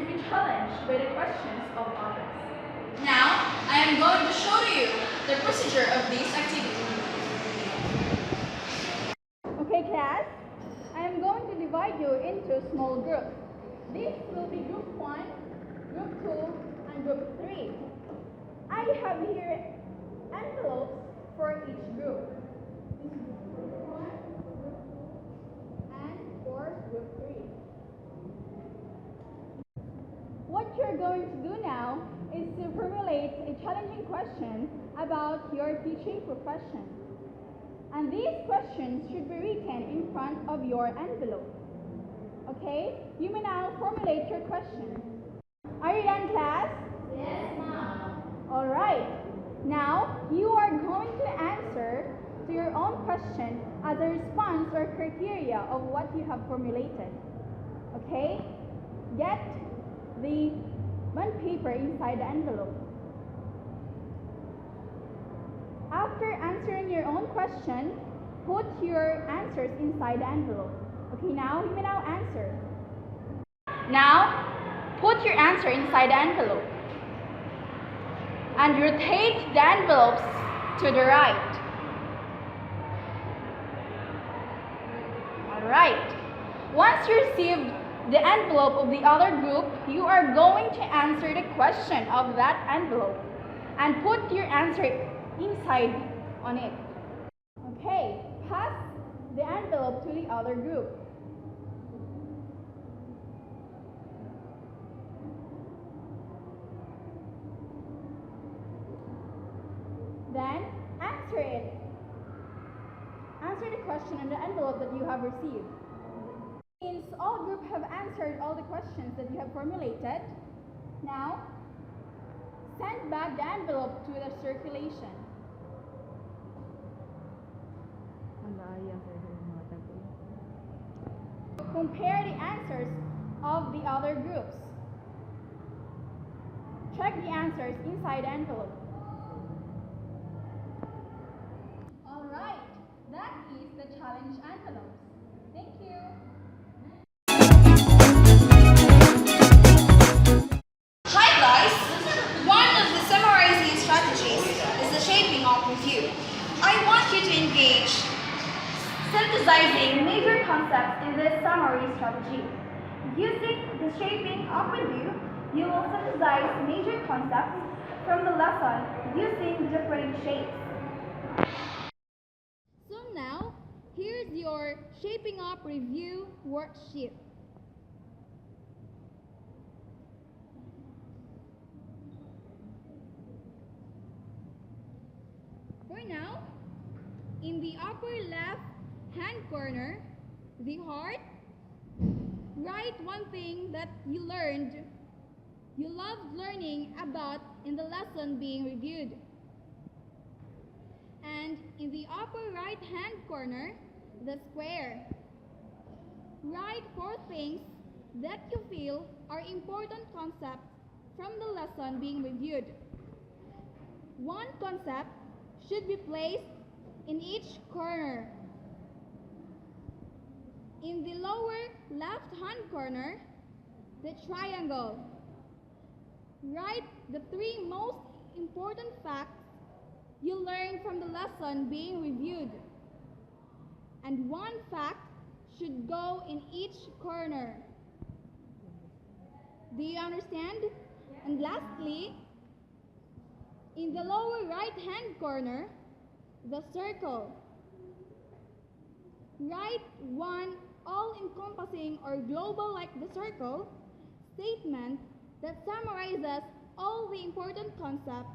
to be challenged by the questions of others. Now, I am going to show you the procedure of this activity. Okay, class, I am going to divide you into small groups. This will be group 1, group 2, and group 3. I have here envelopes for each group. This is group 1, and for group 3. What you're going to do now is to formulate a challenging question about your teaching profession. And these questions should be written in front of your envelope. Okay? You may now formulate your question. Are you done, class? Yes, ma'am. Alright. Now, you are going to answer to your own question as a response or criteria of what you have formulated. Okay? Get the bond paper inside the envelope. After answering your own question, put your answers inside the envelope. Okay, now you may now answer. Now, put your answer inside the envelope. And rotate the envelopes to the right. Alright. Once you receive the envelope of the other group, you are going to answer the question of that envelope and put your answer inside on it. Okay, pass the envelope to the other group. Then answer it. Answer the question in the envelope that you have received. Since all groups have answered all the questions that you have formulated, now send back the envelope to the circulation. Compare the answers of the other groups. Check the answers inside the envelope. Alright, that is the challenge envelopes. Thank you. Hi guys! One of the summarizing strategies is the shaping up review. I want you to engage synthesizing major concepts in this summary strategy. Using the shaping up review, you will synthesize major concepts from the lesson using different shapes. So now, here's your shaping up review worksheet. For now, in the upper left hand corner, the heart, write one thing that you loved learning about in the lesson being reviewed. And in the upper right hand corner, the square, write 4 things that you feel are important concepts from the lesson being reviewed. One concept should be placed in each corner. In the lower left hand corner, the triangle, write the 3 most important facts you learned from the lesson being reviewed. And 1 fact should go in each corner. Do you understand? Yes. And lastly, in the lower right hand corner, the circle, write 1 all-encompassing or global like the circle statement that summarizes all the important concepts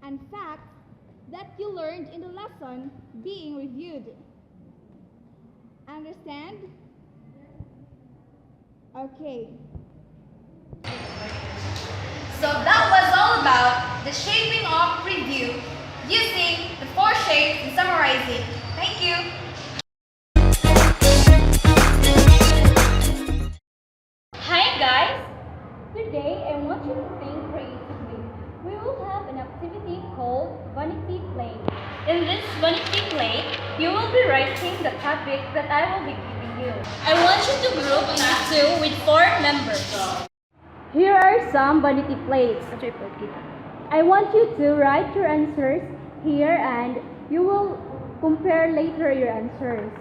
and facts that you learned in the lesson being reviewed. Understand? Okay. So that was all about the shaping up review using the 4 shapes and summarizing. Thank you. Hi guys! Today I want you to think creatively. We will have an activity called Vanity Play. In this Vanity Play, you will be writing the topic that I will be giving you. I want you to group into 2 with 4 members. Here are some vanity plates. I want you to write your answers here and you will compare later your answers.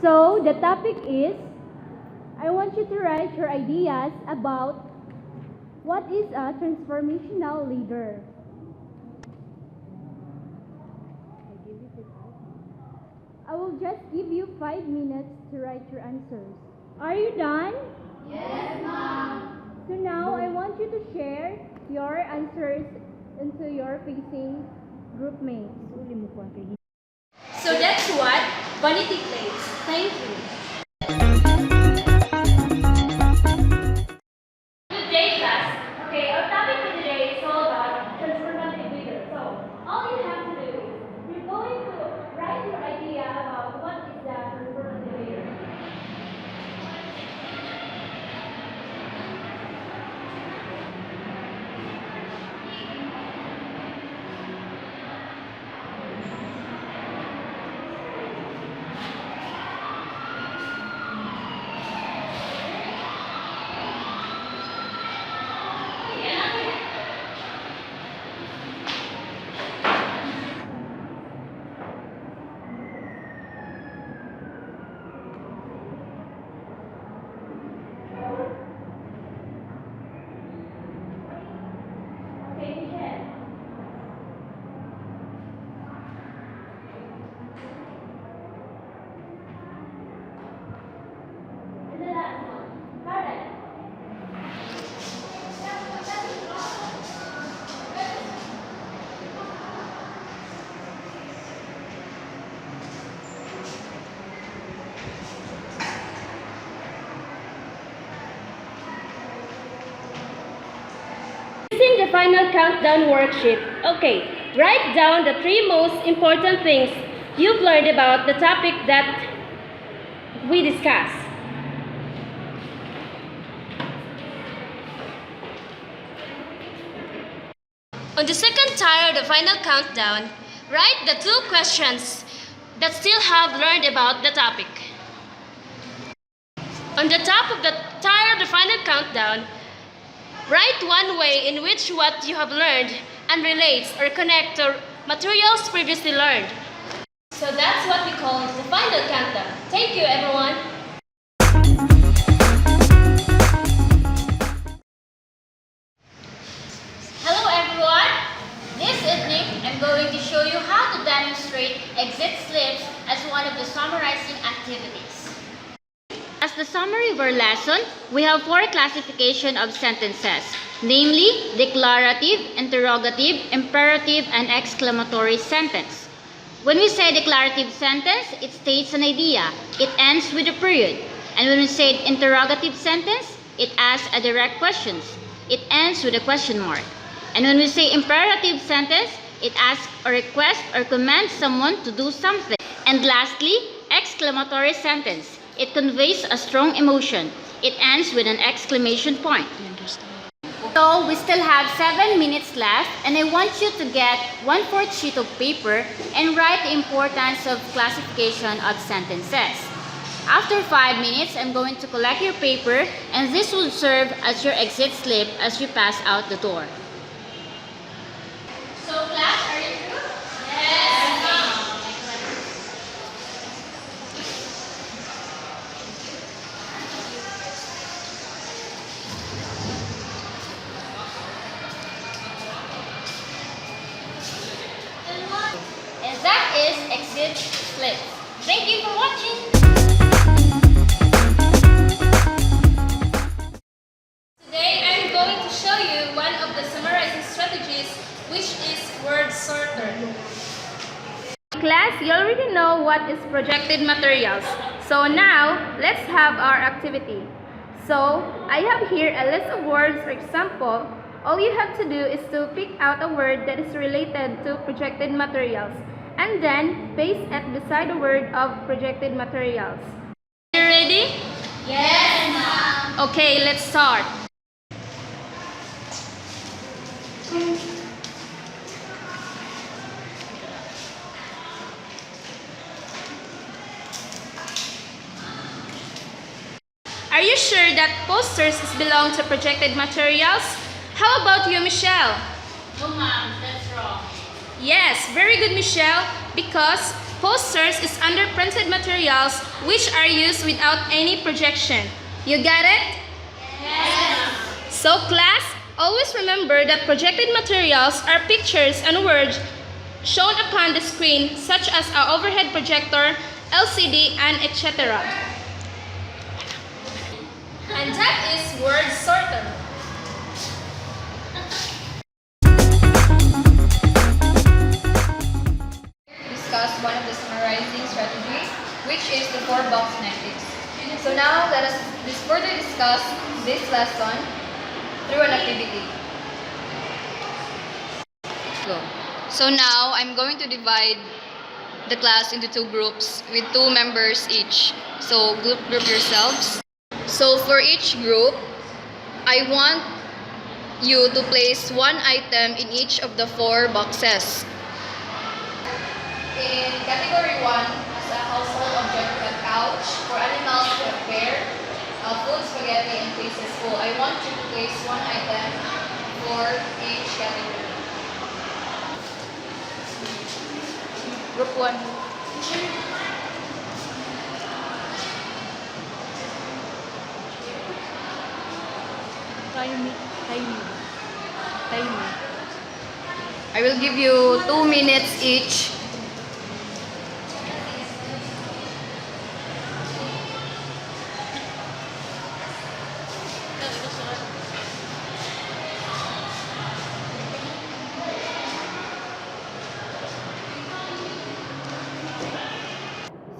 So, the topic is, I want you to write your ideas about what is a transformational leader. I will just give you 5 minutes to write your answers. Are you done? Yes, ma'am. So now I want you to share your answers into your facing group mates. So that's what vanity plates. Thank you. Good day, class. Okay, our topic for today is all about transformative leader. So all you have to do is you're going to write your idea about what is the transformative leader. Okay, Michelle. And the last one, Karen. Using the final countdown worksheet. Okay, write down the 3 most important things you've learned about the topic that we discussed. On the second tire of the final countdown, write the 2 questions that still have learned about the topic. On the top of the tire of the final countdown, write one way in which what you have learned and relates or connect to materials previously learned. So that's what we call the final countdown. Thank you, everyone. Hello, everyone. This evening, I'm going to show you how to demonstrate exit slips as one of the summarizing activities. As the summary of our lesson, we have 4 classifications of sentences, namely declarative, interrogative, imperative, and exclamatory sentence. When we say declarative sentence, it states an idea. It ends with a period. And when we say interrogative sentence, it asks a direct question. It ends with a question mark. And when we say imperative sentence, it asks or requests or commands someone to do something. And lastly, exclamatory sentence. It conveys a strong emotion. It ends with an exclamation point. So we still have 7 minutes left, and I want you to get 1/4 sheet of paper and write the importance of classification of sentences. After 5 minutes, I'm going to collect your paper, and this will serve as your exit slip as you pass out the door. So class, are you through? Yes, ma'am. And that is exit slip. Thank you for watching. Today I'm going to show you one of the summarizing strategies, which is word sorter. Class, you already know what is projected materials. So now, let's have our activity. So, I have here a list of words. For example, all you have to do is to pick out a word that is related to projected materials and then paste it beside the word of projected materials. You ready? Yes, ma'am. Okay, let's start. Are you sure that posters belong to projected materials? How about you, Michelle? No, ma'am, that's wrong. Yes, very good, Michelle, because posters is under printed materials which are used without any projection. You get it? Yes. So class, always remember that projected materials are pictures and words shown upon the screen such as an overhead projector, LCD, and etc. And that is word sorter. Discuss one of the summarizing strategies, which is the four-box necklace. So now let us further discuss this lesson through an activity. Go. So now I'm going to divide the class into two groups with two members each. So group yourselves. So for each group, I want you to place one item in each of the four boxes. In category 1, as a household object, we have couch. For animals, we have bear, food, spaghetti, and places full. I want you to place one item for each category. Group 1. I will give you 2 minutes each.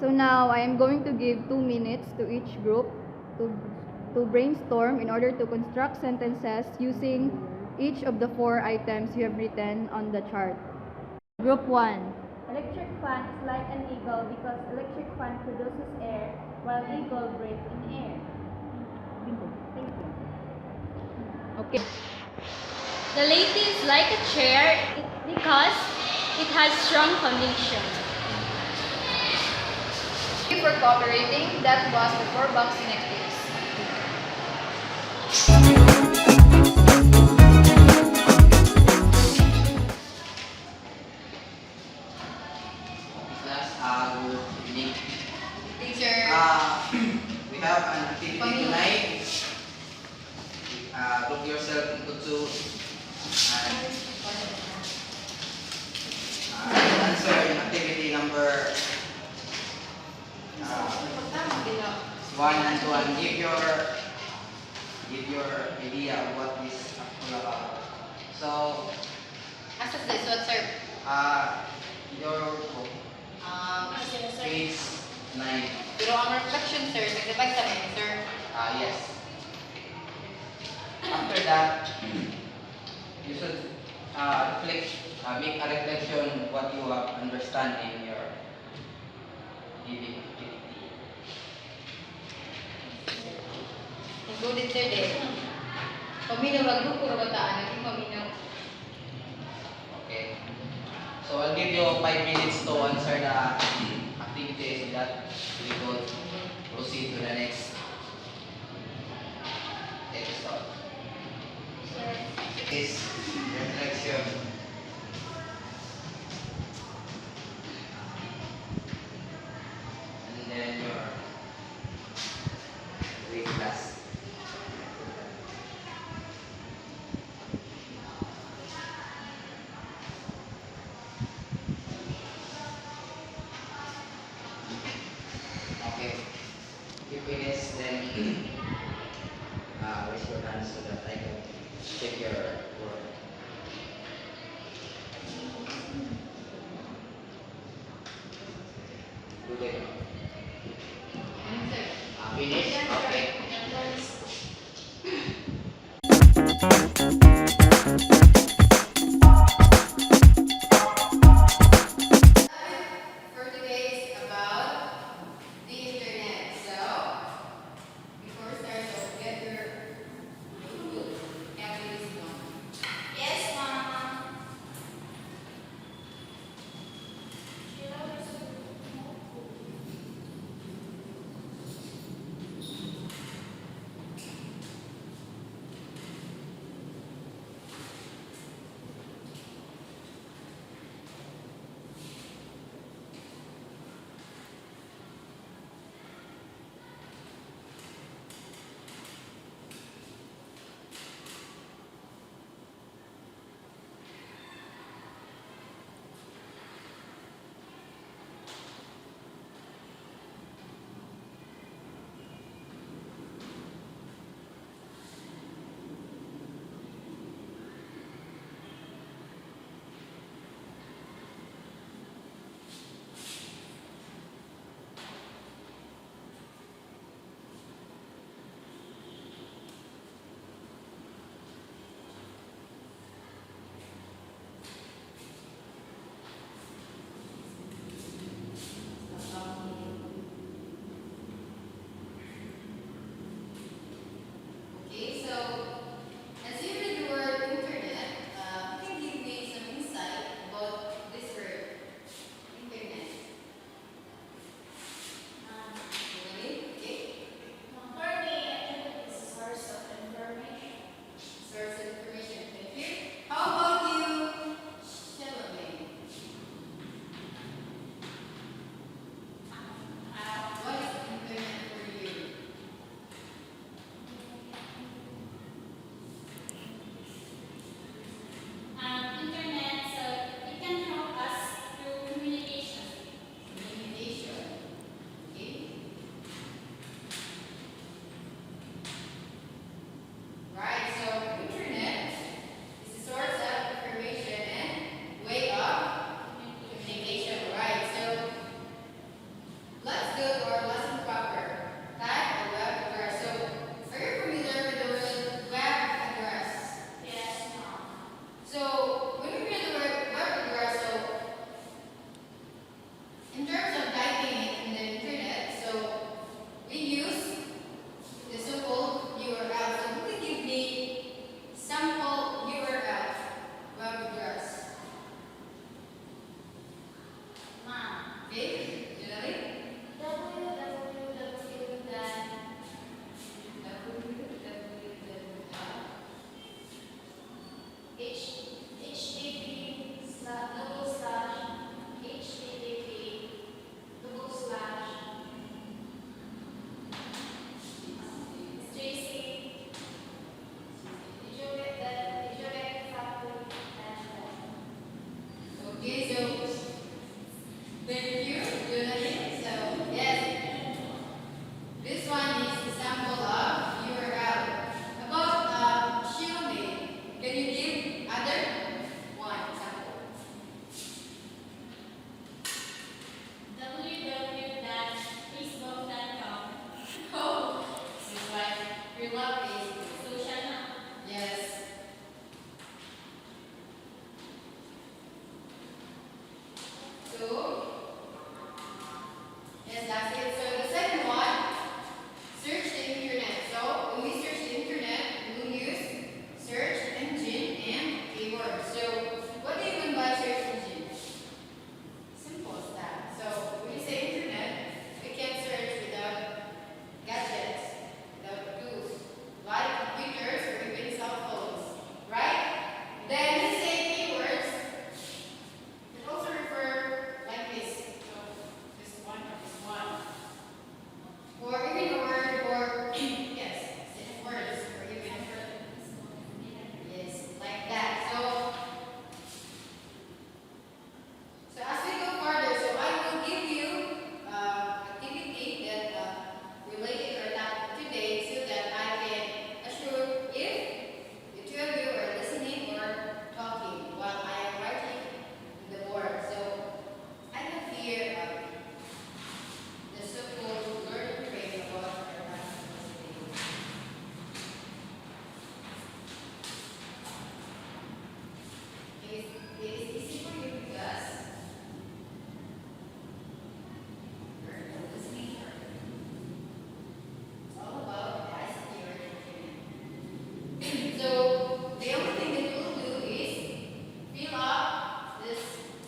So now I am going to give 2 minutes to each group to brainstorm in order to construct sentences using each of the four items you have written on the chart. Group 1. Electric fan is like an eagle because electric fan produces air while eagle breathes in air. Bingo. Thank you. Okay. The lady is like a chair because it has strong foundation. Thank you for cooperating. That was the four-box necklace. Class, good evening. Teacher. We have an activity tonight. Group yourself into two and answer in activity number 1 and 2 and give your idea of what this is all about. So, Asa this? What, sir? your book, page 9. Pero ang reflection, sir. Nag-divide sa amin, sir. Yes. After that, you should make a reflection of what you have understand in your giving activity. Included, sir, din. Paminaw, wag ko bataan. Naging paminaw. Okay. So I'll give you 5 minutes to answer the activities so that we could proceed to the next episode. Is reflection. And then your read class. Okay. If you finish, then raise your hand so that I can check your work. Good. Finish? Okay. For today is about the internet. So, before we start, don't get your activities done. Yes, Mom.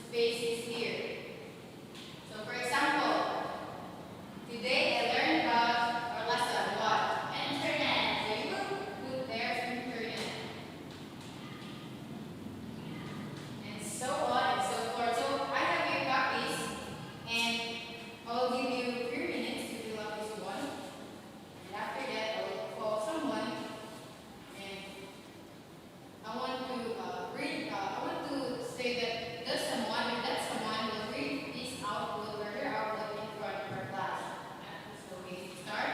space is here. So for example, today I learned about our lesson, what? Internet. So you will put there internet. And so on and so forth. So I have your copies and I'll give you 3 minutes to fill out this one. And after that, I'll call someone and I want to say that there's someone, if that someone will read this output or their output in front of our class. So we start.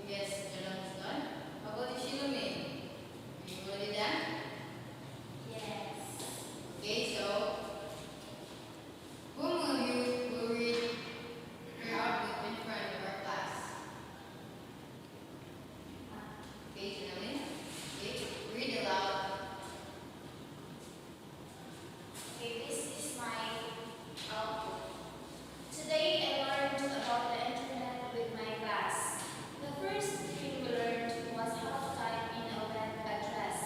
Yes, Jalan is done. How about the Shilome? Are you already done? Yes. Okay, so whom will read your output in front of our class? Okay, Janelle. Okay, read aloud. Okay, this is my output. Today I learned about the internet with my class. The first thing we learned was how to type in a web address.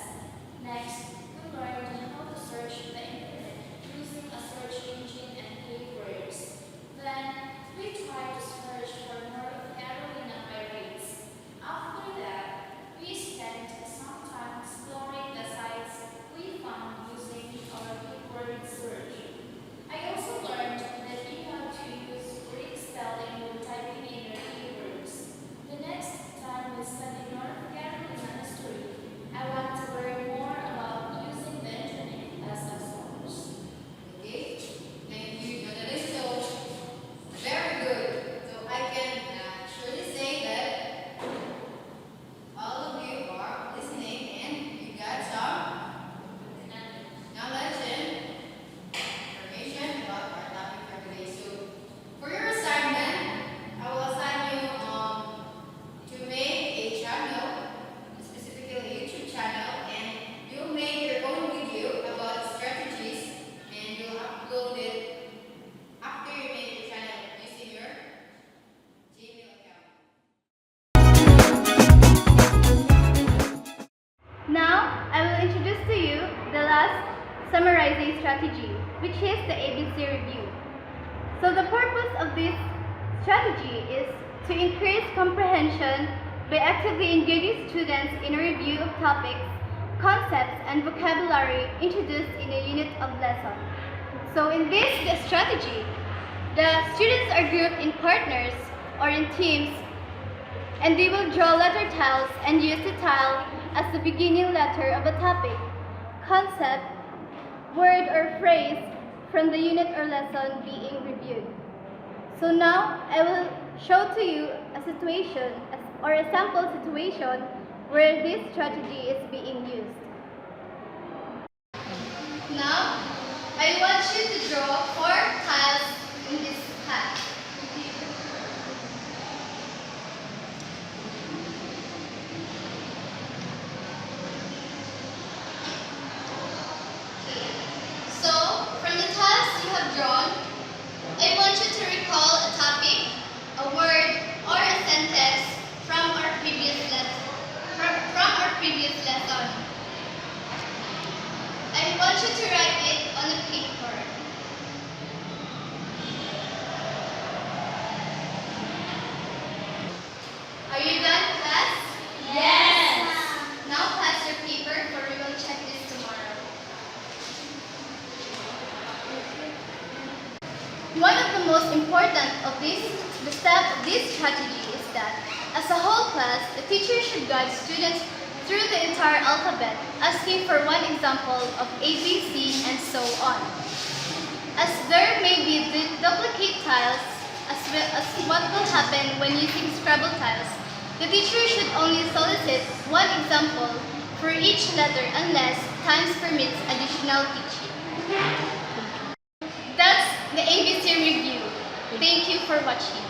Next, we learned how to search the internet using a search engine and keywords. Then, we tried to search for North Carolina pirates. After that, we spent some time exploring the sites we found using our keyword search. I also learned that you have to use Greek spelling when typing in your keywords. The next time we study North Carolina history, I want to learn more about using the internet as a source. Okay, thank you, Janelle. So very good. So I can surely say that all of you are listening and you got some knowledge and information about our topic for today. So for your assignment, I will assign you to make a channel, specifically a YouTube channel, and you'll make your own video about strategies and you'll upload it after you make your channel using your Gmail account. Now, I will introduce to you the last summarizing strategy, which is the ABC review. So the purpose of this strategy is to increase comprehension by actively engaging students in a review of topics, concepts, and vocabulary introduced in a unit of lesson. So in this strategy, the students are grouped in partners or in teams, and they will draw letter tiles and use the tile as the beginning letter of a topic, concept, word or phrase from the unit or lesson being reviewed. So now I will show to you a situation or a sample situation where this strategy is being used. Now, I want you to draw 4 tiles in this hat. So, from the tiles you have drawn, I want you to recall a topic, a word, or a sentence from our previous lesson. I want you to write it on a paper. Are you done, class? Yes! Now pass your paper for we will check this tomorrow. One of the most important of the step of this strategy is that, as a whole class, the teacher should guide students through the entire alphabet, asking for one example of A, B, C, and so on. as there may be duplicate tiles, as well as what will happen when using Scrabble tiles. The teacher should only solicit one example for each letter unless times permits additional teaching. That's the ABC review. Thank you for watching.